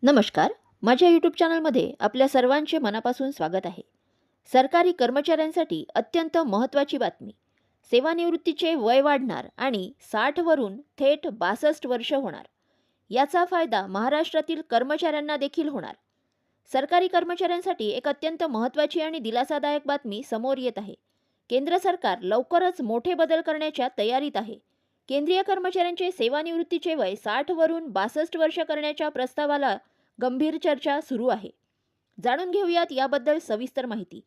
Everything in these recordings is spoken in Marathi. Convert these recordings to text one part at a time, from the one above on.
नमस्कार. माझ्या यूट्यूब चॅनलमध्ये आपल्या सर्वांचे मनापासून स्वागत आहे. सरकारी कर्मचाऱ्यांसाठी अत्यंत महत्त्वाची बातमी. सेवानिवृत्तीचे वय वाढणार आणि 60 वरून थेट 62 वर्ष होणार. याचा फायदा महाराष्ट्रातील कर्मचाऱ्यांना देखील होणार. सरकारी कर्मचाऱ्यांसाठी एक अत्यंत महत्त्वाची आणि दिलासादायक बातमी समोर येत आहे. केंद्र सरकार लवकरच मोठे बदल करण्याच्या तयारीत आहे. केंद्रीय कर्मचाऱ्यांचे सेवानिवृत्तीचे वय 60 वरून 62 वर्ष करण्याच्या प्रस्तावाला गंभीर चर्चा सुरू आहे. जाणून घेऊयात याबद्दल सविस्तर माहिती.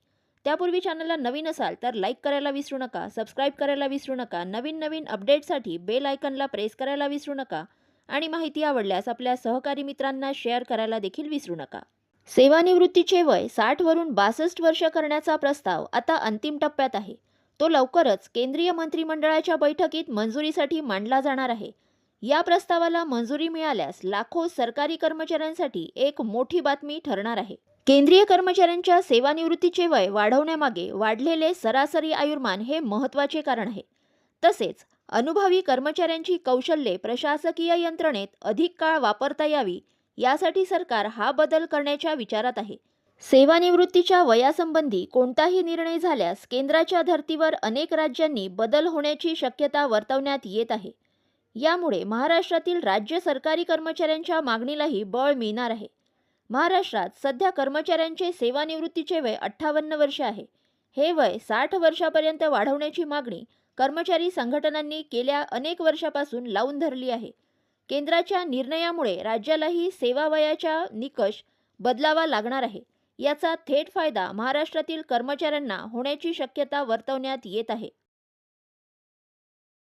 त्यापूर्वी चॅनलला नवीन असाल तर लाईक करायला विसरू नका, सबस्क्राईब करायला विसरू नका, नवीन अपडेटसाठी बेल आयकॉनला प्रेस करायला विसरू नका आणि माहिती आवडल्यास आपल्या सहकारी मित्रांना शेअर करायला देखील विसरू नका. सेवानिवृत्तीचे वय 60 वरून 62 वर्ष करण्याचा प्रस्ताव आता अंतिम टप्प्यात आहे. तो लवकरच केंद्रीय मंत्रिमंडळाच्या बैठकीत मंजुरीसाठी मांडला जाणार आहे. या प्रस्तावाला मंजुरी मिळाल्यास लाखो सरकारी कर्मचाऱ्यांसाठी एक मोठी बातमी ठरणार आहे. केंद्रीय कर्मचाऱ्यांच्या सेवानिवृत्तीचे वय वाढवण्यामागे वाढलेले सरासरी आयुर्मान हे महत्त्वाचे कारण आहे. तसेच अनुभवी कर्मचाऱ्यांची कौशल्ये प्रशासकीय यंत्रणेत अधिक काळ वापरता यावी यासाठी सरकार हा बदल करण्याच्या विचारात आहे. सेवानिवृत्तीच्या वयासंबंधी कोणताही निर्णय झाल्यास केंद्राच्या धर्तीवर अनेक राज्यांनी बदल होण्याची शक्यता वर्तवण्यात येत आहे. यामुळे महाराष्ट्रातील राज्य सरकारी कर्मचाऱ्यांच्या मागणीलाही बळ मिळणार आहे. महाराष्ट्रात सध्या कर्मचाऱ्यांचे सेवानिवृत्तीचे वय 58 वर्ष आहे. हे वय 60 वर्षापर्यंत वाढवण्याची मागणी कर्मचारी संघटनांनी गेल्या अनेक वर्षापासून लावून धरली आहे. केंद्राच्या निर्णयामुळे राज्यालाही सेवावयाचा निकष बदलावा लागणार आहे. याचा थेट फायदा महाराष्ट्रातील कर्मचाऱ्यांना होण्याची शक्यता वर्तवण्यात येत आहे.